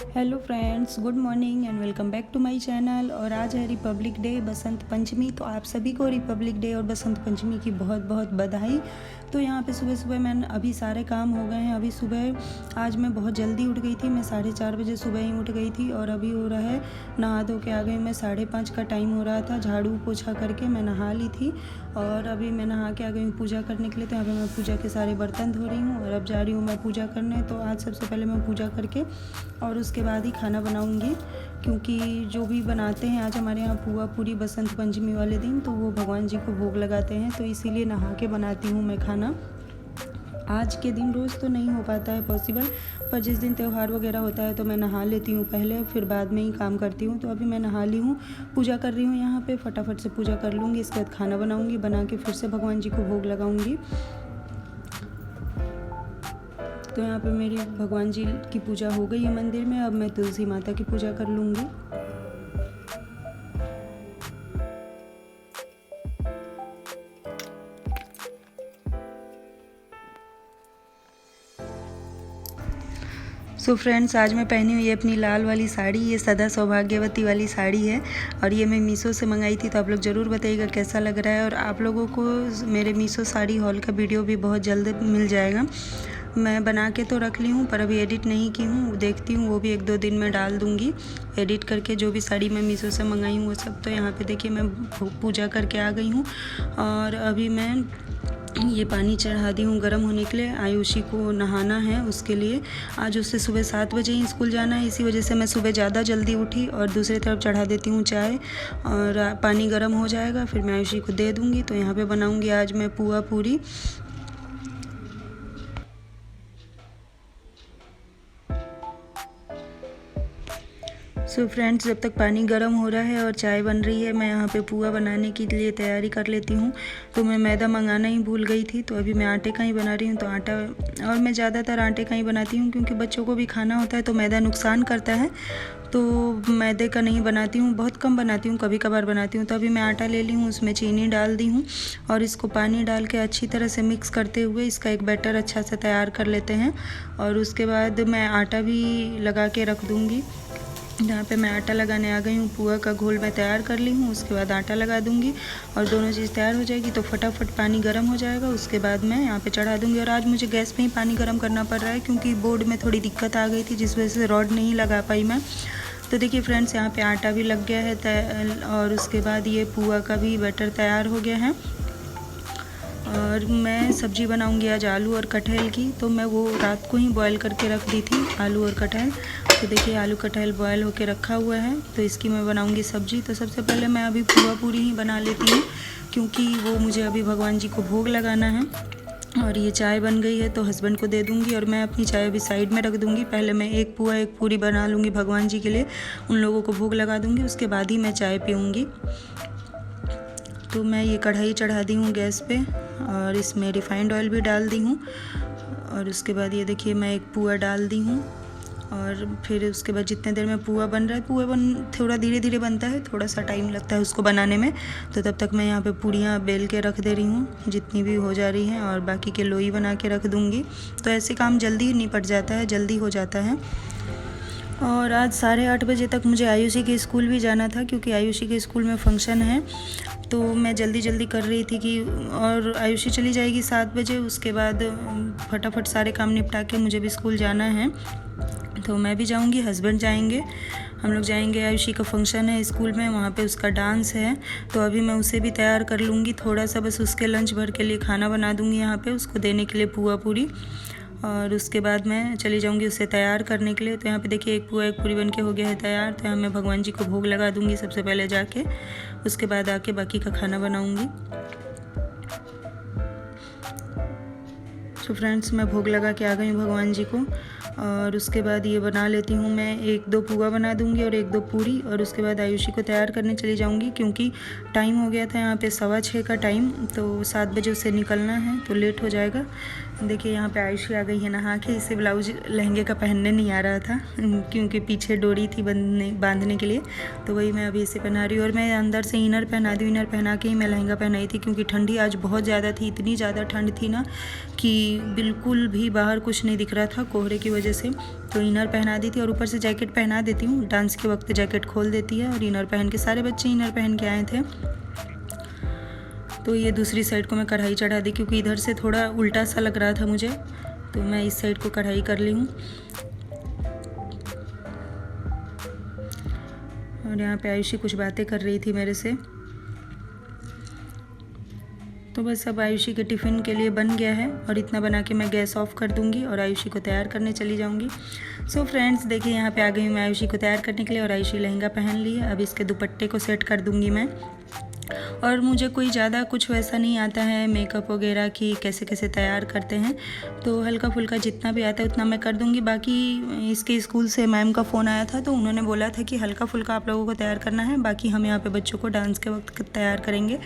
Hello friends, good morning and welcome back to my channel. और आज है Republic day, Basant Panchami. तो आप सभी को रिपब्लिक डे और बसंत पंचमी की बहुत बहुत बधाई। तो यहाँ पे सुबह सुबह मैंने अभी सारे काम हो गए हैं। अभी सुबह आज मैं बहुत जल्दी उठ गई थी, मैं 4:30 बजे सुबह ही उठ गई थी। और अभी हो रहा है नहा धो के आ गई मैं, 5:30 का टाइम हो रहा था। झाड़ू पोछा करके मैं नहा ली थी और अभी मैं नहा के आ गई हूँ पूजा करने के लिए। तो यहाँ पे मैं पूजा के सारे बर्तन धो रही हूँ और अब जा रही हूँ मैं पूजा करने। तो आज सबसे पहले मैं पूजा करके और उसके बाद ही खाना बनाऊंगी, क्योंकि जो भी बनाते हैं आज हमारे यहाँ पुआ पूरी बसंत पंचमी वाले दिन, तो वो भगवान जी को भोग लगाते हैं। तो इसीलिए नहा के बनाती हूँ मैं खाना। आज के दिन रोज़ तो नहीं हो पाता है पॉसिबल, पर जिस दिन त्यौहार वगैरह होता है तो मैं नहा लेती हूँ पहले, फिर बाद में ही काम करती हूँ। तो अभी मैं नहा ली हूँ, पूजा कर रही हूँ यहाँ पे। फटाफट से पूजा कर लूँगी, इसके बाद खाना बनाऊँगी, बना के फिर से भगवान जी को भोग लगाऊँगी। तो यहाँ पे मेरी भगवान जी की पूजा हो गई है मंदिर में। अब मैं तुलसी माता की पूजा कर लूँगी। सो फ्रेंड्स, आज मैं पहनी हुई है अपनी लाल वाली साड़ी। ये सदा सौभाग्यवती वाली साड़ी है और ये मैं मीशो से मंगाई थी। तो आप लोग ज़रूर बताइएगा कैसा लग रहा है। और आप लोगों को मेरे मीशो साड़ी हॉल का वीडियो भी बहुत जल्द मिल जाएगा। मैं बना के तो रख ली हूँ, पर अभी एडिट नहीं की हूँ, देखती हूँ, वो भी 1-2 दिन में डाल दूँगी एडिट करके। जो भी साड़ी मैं मीशो से मंगाई हूँ वो सब। तो यहाँ पे देखिए मैं पूजा करके आ गई हूँ और अभी मैं ये पानी चढ़ा दी हूँ गर्म होने के लिए। आयुषी को नहाना है, उसके लिए आज उससे सुबह 7 बजे ही स्कूल जाना है। इसी वजह से मैं सुबह ज़्यादा जल्दी उठी और दूसरी तरफ चढ़ा देती हूँ चाय, और पानी गर्म हो जाएगा फिर मैं आयुषी को दे दूँगी। तो यहाँ पे बनाऊँगी आज मैं पुआ पूरी। सो फ्रेंड्स, जब तक पानी गर्म हो रहा है और चाय बन रही है, मैं यहाँ पे पुआ बनाने के लिए तैयारी कर लेती हूँ। तो मैं मैदा मंगाना ही भूल गई थी, तो अभी मैं आटे का ही बना रही हूँ। तो आटा, और मैं ज़्यादातर आटे का ही बनाती हूँ क्योंकि बच्चों को भी खाना होता है, तो मैदा नुकसान करता है। तो मैदे का नहीं बनाती हूँ, बहुत कम बनाती हूँ, कभी कभार बनाती हूँ। तो अभी मैं आटा ले ली हूँ, उसमें चीनी डाल दी हूँ और इसको पानी डाल के अच्छी तरह से मिक्स करते हुए इसका एक बैटर अच्छा से तैयार कर लेते हैं। और उसके बाद मैं आटा भी लगा के रख दूँगी। यहाँ पे मैं आटा लगाने आ गई हूँ। पुआ का घोल मैं तैयार कर ली हूँ, उसके बाद आटा लगा दूँगी और दोनों चीज़ तैयार हो जाएगी तो फटाफट पानी गर्म हो जाएगा। उसके बाद मैं यहाँ पे चढ़ा दूँगी। और आज मुझे गैस पे ही पानी गर्म करना पड़ रहा है क्योंकि बोर्ड में थोड़ी दिक्कत आ गई थी, जिस वजह से रॉड नहीं लगा पाई मैं। तो देखिए फ्रेंड्स, यहाँ पे आटा भी लग गया है और उसके बाद ये पुआ का भी बैटर तैयार हो गया है। और मैं सब्ज़ी बनाऊंगी आज आलू और कटहल की। तो मैं वो रात को ही बॉयल करके रख दी थी, आलू और कटहल। तो देखिए आलू कटहल बॉयल होके रखा हुआ है, तो इसकी मैं बनाऊंगी सब्ज़ी। तो सबसे पहले मैं अभी पुआ पूरी ही बना लेती हूँ क्योंकि वो मुझे अभी भगवान जी को भोग लगाना है। और ये चाय बन गई है तो हस्बैंड को दे दूँगी और मैं अपनी चाय अभी साइड में रख दूँगी। पहले मैं एक पुआ एक पूरी बना लूँगी भगवान जी के लिए, उन लोगों को भोग लगा दूँगी, उसके बाद ही मैं चाय पीऊँगी। तो मैं ये कढ़ाई चढ़ा दी हूँ गैस पे और इसमें रिफाइंड ऑयल भी डाल दी हूँ। और उसके बाद ये देखिए मैं एक पुआ डाल दी हूँ। और फिर उसके बाद जितने देर में पुआ बन रहा है, पुआ थोड़ा धीरे धीरे बनता है, थोड़ा सा टाइम लगता है उसको बनाने में। तो तब तक मैं यहाँ पे पूड़ियाँ बेल के रख दे रही हूँ जितनी भी हो जा रही हैं, और बाकी के लोई बना के रख दूँगी। तो ऐसे काम जल्दी निपट जाता है, जल्दी हो जाता है। और आज 8:30 बजे तक मुझे आयुषी के स्कूल भी जाना था क्योंकि आयुषी के स्कूल में फ़ंक्शन है। तो मैं जल्दी जल्दी कर रही थी कि, और आयुषी चली जाएगी 7 बजे। उसके बाद फटाफट सारे काम निपटा के मुझे भी स्कूल जाना है। तो मैं भी जाऊंगी, हस्बैंड जाएंगे, हम लोग जाएंगे। आयुषी का फंक्शन है स्कूल में, वहाँ पे उसका डांस है। तो अभी मैं उसे भी तैयार कर लूँगी, थोड़ा सा बस उसके लंच भर के लिए खाना बना दूँगी यहाँ पे उसको देने के लिए पुआ पूरी। और उसके बाद मैं चली जाऊंगी उसे तैयार करने के लिए। तो यहाँ पे देखिए एक पुआ एक पूरी बन के हो गया है तैयार। तो यहाँ मैं भगवान जी को भोग लगा दूंगी सबसे पहले जाके, उसके बाद आके बाकी का खाना बनाऊंगी। तो फ्रेंड्स, मैं भोग लगा के आ गई हूँ भगवान जी को। और उसके बाद ये बना लेती हूँ मैं, 1-2 पुआ बना दूँगी और 1-2 पूरी। और उसके बाद आयुषी को तैयार करने चली जाऊँगी क्योंकि टाइम हो गया था यहाँ पे 6:15 का टाइम। तो 7 बजे उससे निकलना है तो लेट हो जाएगा। देखिए यहाँ पे आयुषी आ गई है नहा के। इसे ब्लाउज लहंगे का पहनने नहीं आ रहा था क्योंकि पीछे डोरी थी बांधने के लिए, तो वही मैं अभी इसे पहना रही हूँ। और मैं अंदर से इनर पहना दी, इनर पहना के ही मैं लहंगा पहनाई थी क्योंकि ठंडी आज बहुत ज़्यादा थी, इतनी ज़्यादा ठंड थी ना कि बिल्कुल भी बाहर कुछ नहीं दिख रहा था कोहरे की वजह से, तो इनर पहना दी थी और ऊपर से जैकेट पहना देती हूँ। डांस के वक्त जैकेट खोल देती है और इनर पहन के, सारे बच्चे इनर पहन के आए थे। तो ये दूसरी साइड को मैं कढ़ाई चढ़ा दी क्योंकि इधर से थोड़ा उल्टा सा लग रहा था मुझे, तो मैं इस साइड को कढ़ाई कर ली हूँ। और यहाँ पे आयुषी कुछ बातें कर रही थी मेरे से। तो बस अब आयुषी के टिफ़िन के लिए बन गया है और इतना बना के मैं गैस ऑफ कर दूंगी और आयुषी को तैयार करने चली जाऊंगी। सो फ्रेंड्स देखिए यहाँ पे आ गई हूँ मैं आयुषी को तैयार करने के लिए और आयुषी लहंगा पहन ली है। अब इसके दुपट्टे को सेट कर दूंगी मैं। और मुझे कोई ज़्यादा कुछ वैसा नहीं आता है मेकअप वगैरह की कैसे कैसे तैयार करते हैं, तो हल्का फुल्का जितना भी आता है उतना मैं कर दूंगी। बाकी इसके स्कूल से मैम का फ़ोन आया था तो उन्होंने बोला था कि हल्का फुल्का आप लोगों को तैयार करना है, बाकी हम यहाँ पे बच्चों को डांस के वक्त तैयार करेंगे।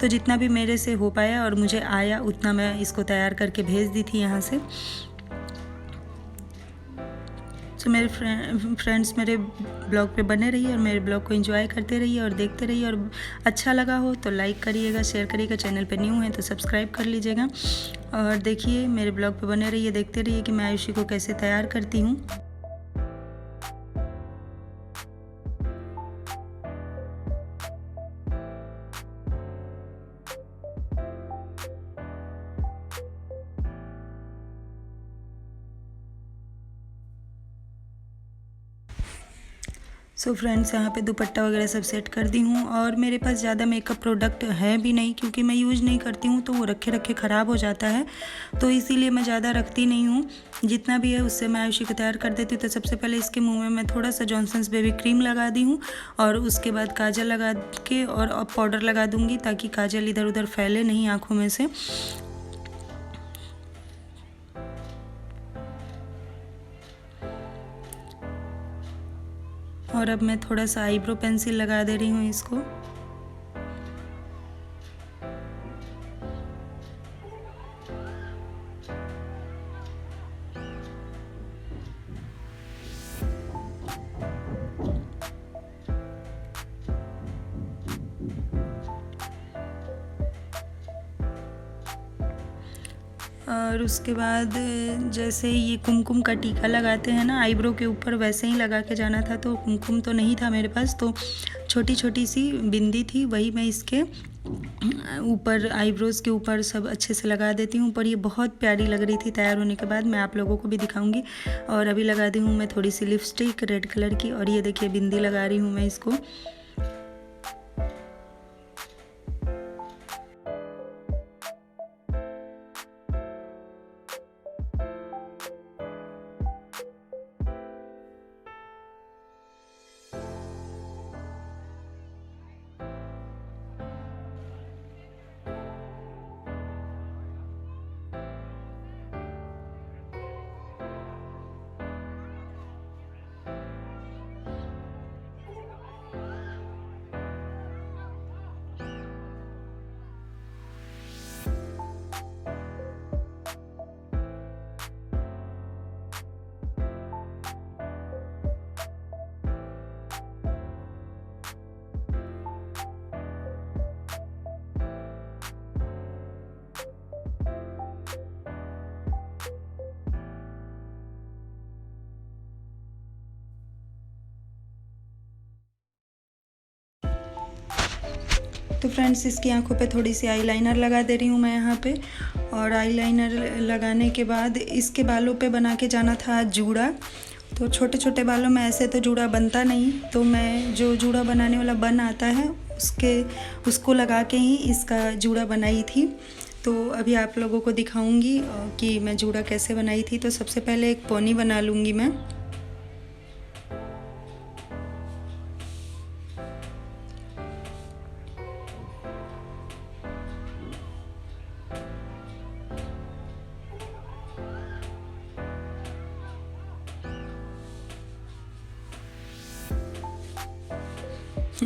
तो जितना भी मेरे से हो पाया और मुझे आया उतना मैं इसको तैयार करके भेज दी थी यहाँ से। तो मेरे फ्रेंड्स मेरे ब्लॉग पे बने रहिए और मेरे ब्लॉग को एंजॉय करते रहिए और देखते रहिए। और अच्छा लगा हो तो लाइक करिएगा, शेयर करिएगा, चैनल पे न्यू है तो सब्सक्राइब कर लीजिएगा। और देखिए मेरे ब्लॉग पे बने रहिए, देखते रहिए कि मैं आयुषी को कैसे तैयार करती हूँ। सो फ्रेंड्स यहाँ पे दुपट्टा वगैरह सब सेट कर दी हूँ और मेरे पास ज़्यादा मेकअप प्रोडक्ट है भी नहीं क्योंकि मैं यूज़ नहीं करती हूँ, तो वो रखे रखे ख़राब हो जाता है, तो इसीलिए मैं ज़्यादा रखती नहीं हूँ। जितना भी है उससे मैं आयुषी को तैयार कर देती हूँ। तो सबसे पहले इसके मुंह में मैं थोड़ा सा जॉनसन्स बेबी क्रीम लगा दी हूँ और उसके बाद काजल लगा के और पाउडर लगा दूँगी ताकि काजल इधर उधर फैले नहीं आँखों में से। और अब मैं थोड़ा सा आईब्रो पेंसिल लगा दे रही हूँ इसको। और उसके बाद जैसे ये कुमकुम का टीका लगाते हैं ना आईब्रो के ऊपर, वैसे ही लगा के जाना था। तो कुमकुम तो नहीं था मेरे पास, तो छोटी छोटी सी बिंदी थी, वही मैं इसके ऊपर आईब्रोज़ के ऊपर सब अच्छे से लगा देती हूँ। पर ये बहुत प्यारी लग रही थी तैयार होने के बाद, मैं आप लोगों को भी दिखाऊंगी। और अभी लगा दी हूँ मैं थोड़ी सी लिपस्टिक रेड कलर की और ये देखिए बिंदी लगा रही हूँ मैं इसको। तो फ्रेंड्स इसकी आंखों पे थोड़ी सी आईलाइनर लगा दे रही हूँ मैं यहाँ पे। और आईलाइनर लगाने के बाद इसके बालों पे बना के जाना था जूड़ा। तो छोटे छोटे बालों में ऐसे तो जूड़ा बनता नहीं, तो मैं जो जूड़ा बनाने वाला बन आता है उसको लगा के ही इसका जूड़ा बनाई थी। तो अभी आप लोगों को दिखाऊंगी कि मैं जूड़ा कैसे बनाई थी। तो सबसे पहले एक पोनी बना लूँगी मैं।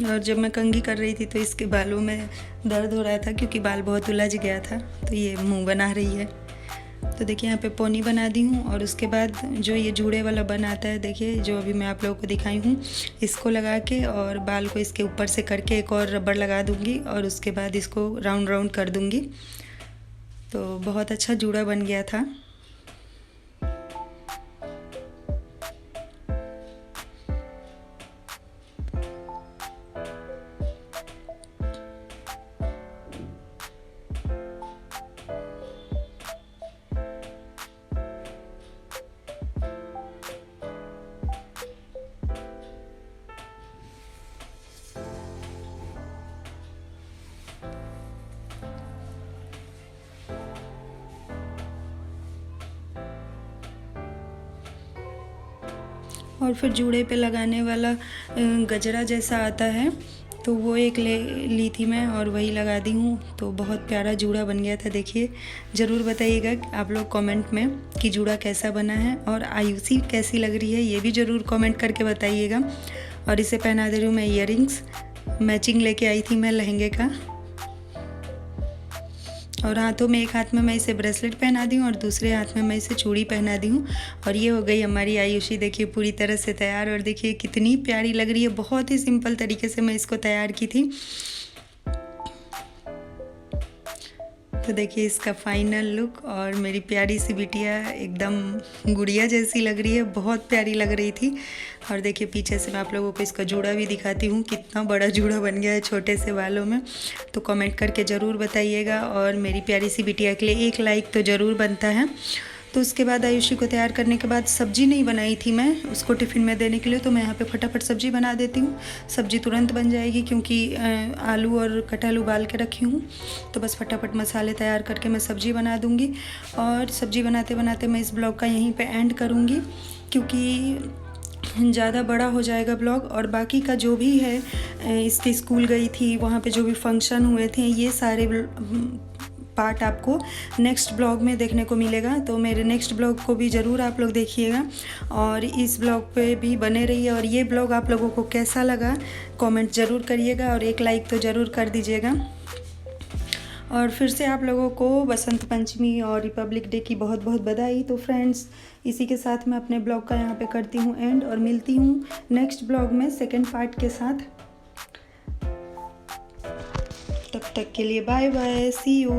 और जब मैं कंघी कर रही थी तो इसके बालों में दर्द हो रहा था क्योंकि बाल बहुत उलझ गया था, तो ये मुंह बना रही है। तो देखिए यहाँ पे पोनी बना दी हूँ और उसके बाद जो ये जूड़े वाला बन आता है, देखिए जो अभी मैं आप लोगों को दिखाई हूँ, इसको लगा के और बाल को इसके ऊपर से करके एक और रबड़ लगा दूँगी और उसके बाद इसको राउंड राउंड कर दूँगी। तो बहुत अच्छा जूड़ा बन गया था। और फिर जूड़े पे लगाने वाला गजरा जैसा आता है, तो वो एक ली थी मैं और वही लगा दी हूँ। तो बहुत प्यारा जूड़ा बन गया था। देखिए, ज़रूर बताइएगा आप लोग कमेंट में कि जूड़ा कैसा बना है और आयुषी कैसी लग रही है, ये भी ज़रूर कमेंट करके बताइएगा। और इसे पहना दे रही हूँ मैं ईयरिंग्स, मैचिंग लेके आई थी मैं लहंगे का। और हाथों में, एक हाथ में मैं इसे ब्रेसलेट पहना दी हूँ और दूसरे हाथ में मैं इसे चूड़ी पहना दी हूँ। और ये हो गई हमारी आयुषी, देखिए पूरी तरह से तैयार। और देखिए कितनी प्यारी लग रही है। बहुत ही सिंपल तरीके से मैं इसको तैयार की थी। तो देखिए इसका फाइनल लुक, और मेरी प्यारी सी बिटिया एकदम गुड़िया जैसी लग रही है, बहुत प्यारी लग रही थी। और देखिए पीछे से मैं आप लोगों को इसका जूड़ा भी दिखाती हूँ, कितना बड़ा जूड़ा बन गया है छोटे से बालों में। तो कमेंट करके ज़रूर बताइएगा। और मेरी प्यारी सी बिटिया के लिए एक लाइक तो ज़रूर बनता है। तो उसके बाद आयुषी को तैयार करने के बाद सब्जी नहीं बनाई थी मैं उसको टिफ़िन में देने के लिए, तो मैं यहाँ पे फटाफट सब्जी बना देती हूँ। सब्जी तुरंत बन जाएगी क्योंकि आलू और कटहल उबाल के रखी हूँ। तो बस फटाफट मसाले तैयार करके मैं सब्जी बना दूँगी। और सब्जी बनाते बनाते मैं इस ब्लॉग का यहीं पे एंड करूँगी, क्योंकि ज़्यादा बड़ा हो जाएगा ब्लॉग। और बाकी का जो भी है, इसके स्कूल गई थी, वहाँ पे जो भी फंक्शन हुए थे, ये सारे पार्ट आपको नेक्स्ट ब्लॉग में देखने को मिलेगा। तो मेरे नेक्स्ट ब्लॉग को भी ज़रूर आप लोग देखिएगा और इस ब्लॉग पे भी बने रहिए। और ये ब्लॉग आप लोगों को कैसा लगा कमेंट ज़रूर करिएगा और एक लाइक तो ज़रूर कर दीजिएगा। और फिर से आप लोगों को बसंत पंचमी और रिपब्लिक डे की बहुत बहुत बधाई। तो फ्रेंड्स, इसी के साथ मैं अपने ब्लॉग का यहाँ पे करती हूँ एंड, और मिलती हूँ नेक्स्ट ब्लॉग में सेकंड पार्ट के साथ। तब तक के लिए बाय बाय, सी यू।